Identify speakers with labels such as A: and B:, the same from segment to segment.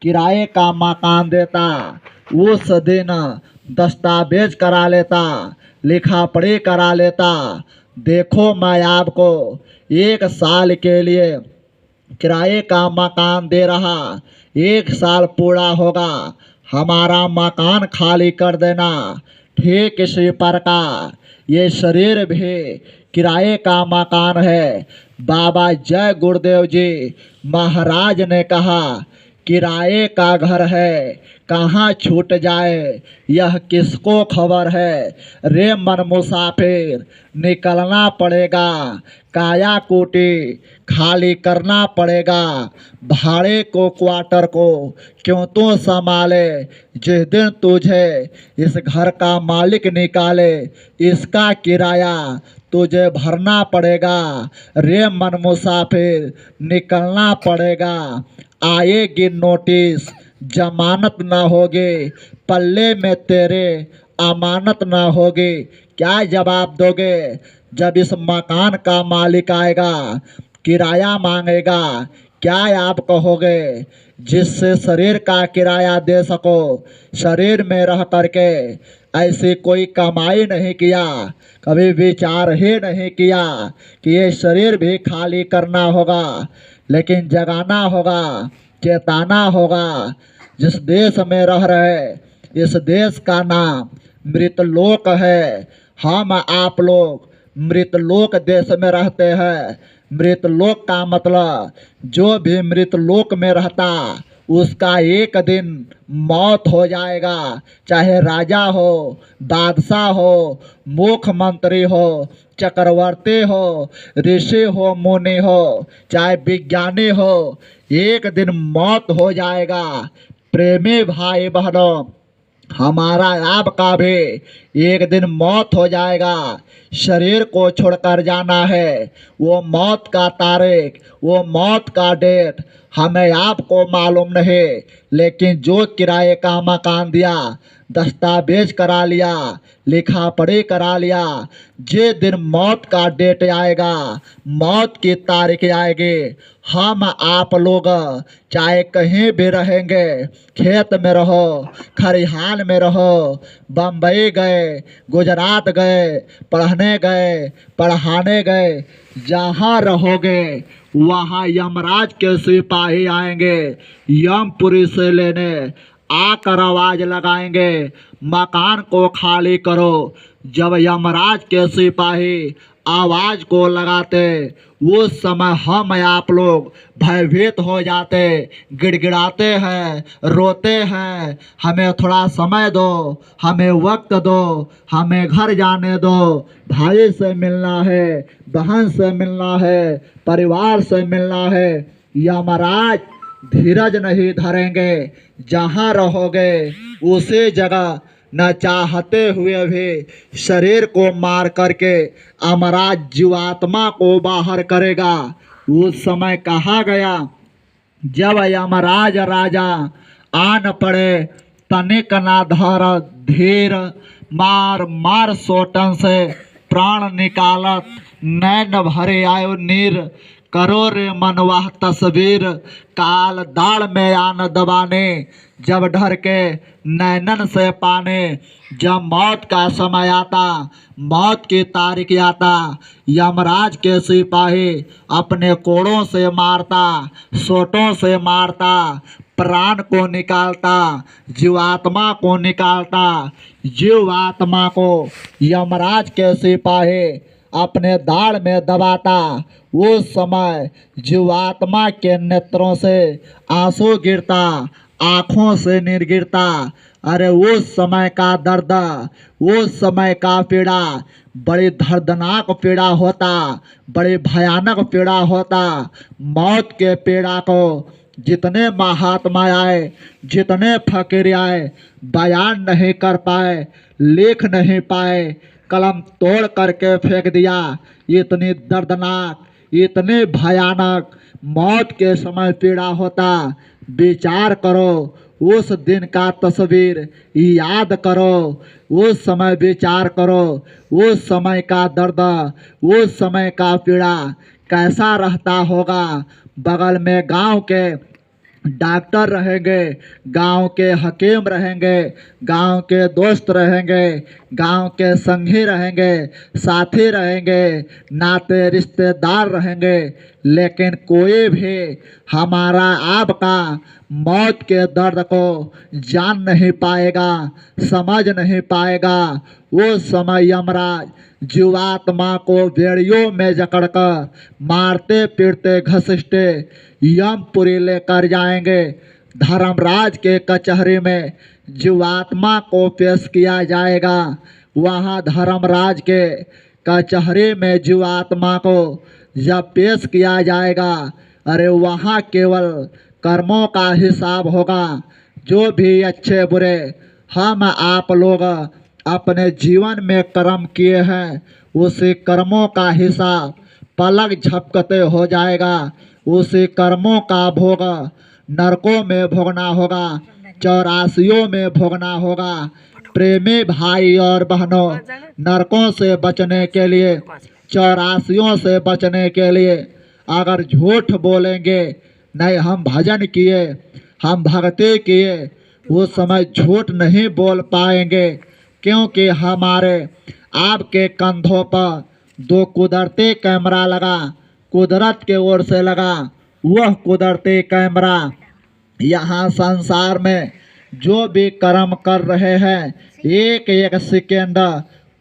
A: किराए का मकान देता, उस दिन दस्तावेज करा लेता, लिखा पढ़ी करा लेता। देखो मैं आपको 1 साल के लिए किराए का मकान दे रहा, 1 साल पूरा होगा, हमारा मकान खाली कर देना। ठीक इसी प्रकार ये शरीर भी किराए का मकान है। बाबा जय गुरुदेव जी महाराज ने कहा, किराए का घर है, कहाँ छूट जाए यह किसको खबर है। रे मन मुसाफिर निकलना पड़ेगा, काया कोटी खाली करना पड़ेगा। भाड़े को क्वार्टर को क्यों तू संभाले, जिस दिन तुझे इस घर का मालिक निकाले, इसका किराया तुझे भरना पड़ेगा। रे मन मुसाफिर निकलना पड़ेगा। आएगी नोटिस, जमानत ना होगी, पल्ले में तेरे अमानत ना होगी। क्या जवाब दोगे जब इस मकान का मालिक आएगा, किराया मांगेगा? क्या आप कहोगे? जिससे शरीर का किराया दे सको, शरीर में रह करके ऐसी कोई कमाई नहीं किया, कभी विचार ही नहीं किया कि ये शरीर भी खाली करना होगा, लेकिन जगाना होगा, चेताना होगा। जिस देश में रह रहे, इस देश का नाम मृतलोक है। हम आप लोग मृतलोक देश में रहते हैं। मृतलोक का मतलब जो भी मृतलोक में रहता, उसका एक दिन मौत हो जाएगा। चाहे राजा हो, बादशाह हो, मुख्यमंत्री हो, चक्रवर्ती हो, ऋषि हो, मुनि हो, चाहे विज्ञानी हो, एक दिन मौत हो जाएगा। प्रेमी भाई बहनों, हमारा आपका भी एक दिन मौत हो जाएगा। शरीर को छोड़कर जाना है। वो मौत का तारीख, वो मौत का डेट हमें आपको मालूम नहीं, लेकिन जो किराए का मकान दिया, दस्तावेज करा लिया, लिखा पढ़ी करा लिया, जे दिन मौत का डेट आएगा, मौत की तारीख आएगी, हम आप लोग चाहे कहीं भी रहेंगे, खेत में रहो, खरिहान में रहो, बम्बई गए, गुजरात गए, पढ़ने गए, पढ़ाने गए, जहाँ रहोगे वहाँ यमराज के सिपाही आएंगे, यमपुरी से लेने आकर आवाज लगाएंगे, मकान को खाली करो। जब यमराज के सिपाही आवाज को लगाते, उस समय हम आप लोग भयभीत हो जाते, गिड़गिड़ाते हैं, रोते हैं, हमें थोड़ा समय दो, हमें वक्त दो, हमें घर जाने दो, भाई से मिलना है, बहन से मिलना है, परिवार से मिलना है। यमराज धीरज नहीं धरेंगे, जहाँ रहोगे उसी जगह न चाहते हुए भी शरीर को मार करके अमराज जीवात्मा को बाहर करेगा। उस समय कहा गया, जब यमराज राजा आन पड़े, तनिक ना धर धीर, मार मार सोटन से प्राण निकालत, नैन भरे आयो नीर, करो रे मनवाह तस्वीर, काल दाड़ में आन दबाने, जब डर के नैनन से पाने। जब मौत का समय आता, मौत की तारीख आता, यमराज के सिपाही अपने कोड़ों से मारता, सोटों से मारता, प्राण को निकालता, जीवात्मा को निकालता। जीवात्मा को यमराज के सिपाही अपने दाढ़ में दबाता। उस समय जीवात्मा के नेत्रों से आंसू गिरता, आँखों से नीर गिरता। अरे उस समय का दर्द, उस समय का पीड़ा बड़ी दर्दनाक पीड़ा होता, बड़ी भयानक पीड़ा होता। मौत के पीड़ा को जितने महात्मा आए, जितने फकीर आए, बयान नहीं कर पाए, लिख नहीं पाए, कलम तोड़ करके फेंक दिया। इतनी दर्दनाक, इतने भयानक मौत के समय पीड़ा होता। विचार करो, उस दिन का तस्वीर याद करो, उस समय विचार करो, उस समय का दर्द, उस समय का पीड़ा कैसा रहता होगा। बगल में गांव के डॉक्टर रहेंगे, गांव के हकीम रहेंगे, गांव के दोस्त रहेंगे, गांव के संगी रहेंगे, साथी रहेंगे, नाते रिश्तेदार रहेंगे, लेकिन कोई भी हमारा आपका मौत के दर्द को जान नहीं पाएगा, समझ नहीं पाएगा। वो समय यमराज जीवात्मा को बेड़ियों में जकड़कर मारते पीटते घसीटते यमपुरी लेकर जाएंगे। धर्मराज के कचहरी में जीवात्मा को पेश किया जाएगा। वहाँ धर्मराज के कचहरी में जीवात्मा को जब पेश किया जाएगा, अरे वहाँ केवल कर्मों का हिसाब होगा। जो भी अच्छे बुरे हम आप लोग अपने जीवन में कर्म किए हैं, उसी कर्मों का हिसाब पलक झपकते हो जाएगा। उसी कर्मों का भोग नरकों में भोगना होगा, चौरासियों में भोगना होगा। प्रेमी भाई और बहनों, नरकों से बचने के लिए, चौरासियों से बचने के लिए अगर झूठ बोलेंगे, नहीं हम भजन किए, हम भक्ति किए, उस समय झूठ नहीं बोल पाएंगे, क्योंकि हमारे आपके कंधों पर दो कुदरती कैमरा लगा, कुदरत के ओर से लगा। वह कुदरती कैमरा यहाँ संसार में जो भी कर्म कर रहे हैं, एक एक सेकेंड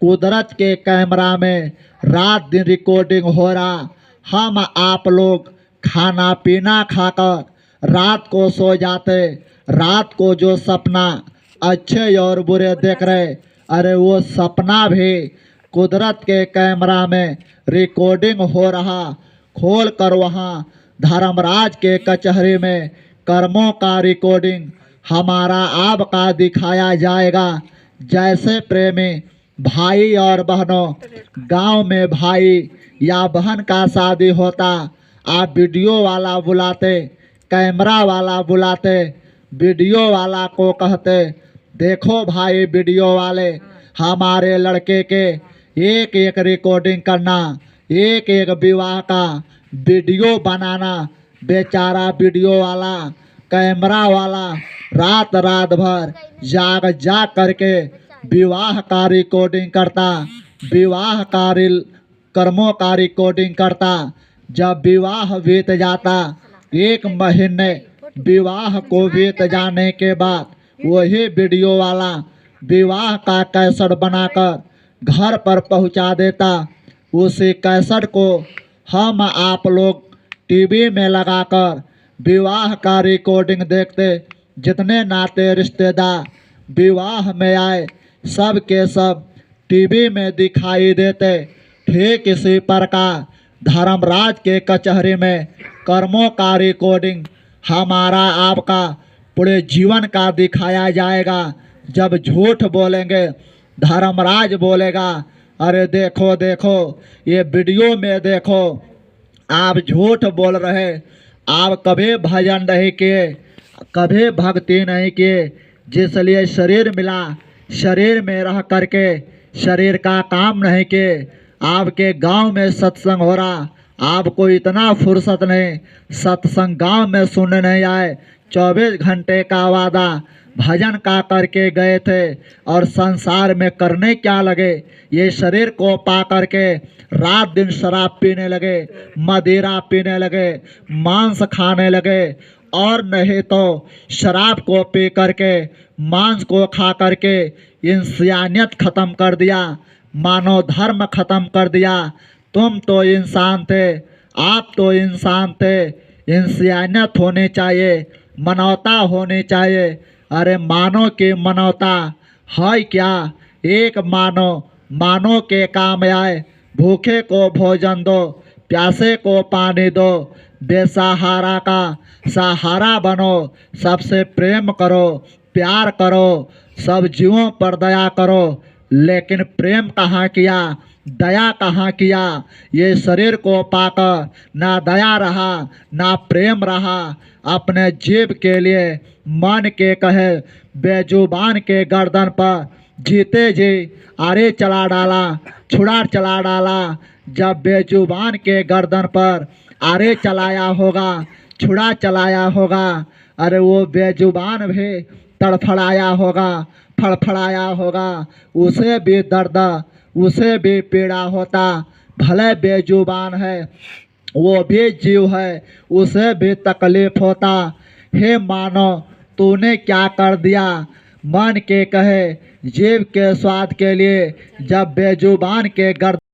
A: कुदरत के कैमरा में रात दिन रिकॉर्डिंग हो रहा। हम आप लोग खाना पीना खाकर रात को सो जाते, रात को जो सपना अच्छे और बुरे देख रहे, अरे वो सपना भी कुदरत के कैमरा में रिकॉर्डिंग हो रहा। खोल कर वहाँ धर्मराज के कचहरी में कर्मों का रिकॉर्डिंग हमारा आपका दिखाया जाएगा। जैसे प्रेमी भाई और बहनों, गांव में भाई या बहन का शादी होता, आप वीडियो वाला बुलाते, कैमरा वाला बुलाते, वीडियो वाला को कहते, देखो भाई वीडियो वाले, हमारे लड़के के एक एक रिकॉर्डिंग करना, एक एक विवाह का वीडियो बनाना। बेचारा वीडियो वाला, कैमरा वाला रात रात भर जाग जाग करके विवाह का रिकॉर्डिंग करता, विवाह का कर्मों का रिकॉर्डिंग करता। जब विवाह बीत जाता, एक महीने विवाह को बीत जाने के बाद वही वीडियो वाला विवाह का कैसेट बनाकर घर पर पहुंचा देता। उसी कैसेट को हम आप लोग टीवी में लगाकर विवाह का रिकॉर्डिंग देखते। जितने नाते रिश्तेदार विवाह में आए, सब के सब टीवी में दिखाई देते। ठीक इसी प्रकार धर्मराज के कचहरी में कर्मों का रिकॉर्डिंग हमारा आपका पूरे जीवन का दिखाया जाएगा। जब झूठ बोलेंगे, धर्मराज बोलेगा, अरे देखो देखो ये वीडियो में देखो, आप झूठ बोल रहे, आप कभी भजन नहीं किए, कभी भक्ति नहीं किए, जिसलिए शरीर मिला, शरीर में रह करके शरीर का काम नहीं किए। आपके गांव में सत्संग हो रहा, आपको इतना फुर्सत नहीं, सत्संग गांव में सुनने नहीं आए। 24 घंटे का वादा भजन का करके गए थे और संसार में करने क्या लगे। ये शरीर को पा करके रात दिन शराब पीने लगे, मदिरा पीने लगे, मांस खाने लगे, और नहीं तो शराब को पी करके, मांस को खा करके इंसानियत खत्म कर दिया, मानव धर्म खत्म कर दिया। तुम तो इंसान थे, आप तो इंसान थे, इंसानियत होनी चाहिए, मानवता होनी चाहिए। अरे मानव की मानवता है क्या? एक मानव के काम आए, भूखे को भोजन दो, प्यासे को पानी दो, बेसहारा का सहारा बनो, सबसे प्रेम करो, प्यार करो, सब जीवों पर दया करो। लेकिन प्रेम कहाँ किया, दया कहाँ किया? ये शरीर को पाकर ना दया रहा, ना प्रेम रहा। अपने जीव के लिए मन के कहे बेजुबान के गर्दन पर जीते जी आरे चला डाला, छुड़ा चला डाला। जब बेजुबान के गर्दन पर आरे चलाया होगा, छुड़ा चलाया होगा, अरे वो बेजुबान भी तड़फड़ाया होगा, फड़फड़ाया होगा, उसे भी दर्द, उसे भी पीड़ा होता। भले बेजुबान है, वो भी जीव है, उसे भी तकलीफ होता। हे मानव, तूने क्या कर दिया? मन के कहे जीव के स्वाद के लिए जब बेजुबान के गर्द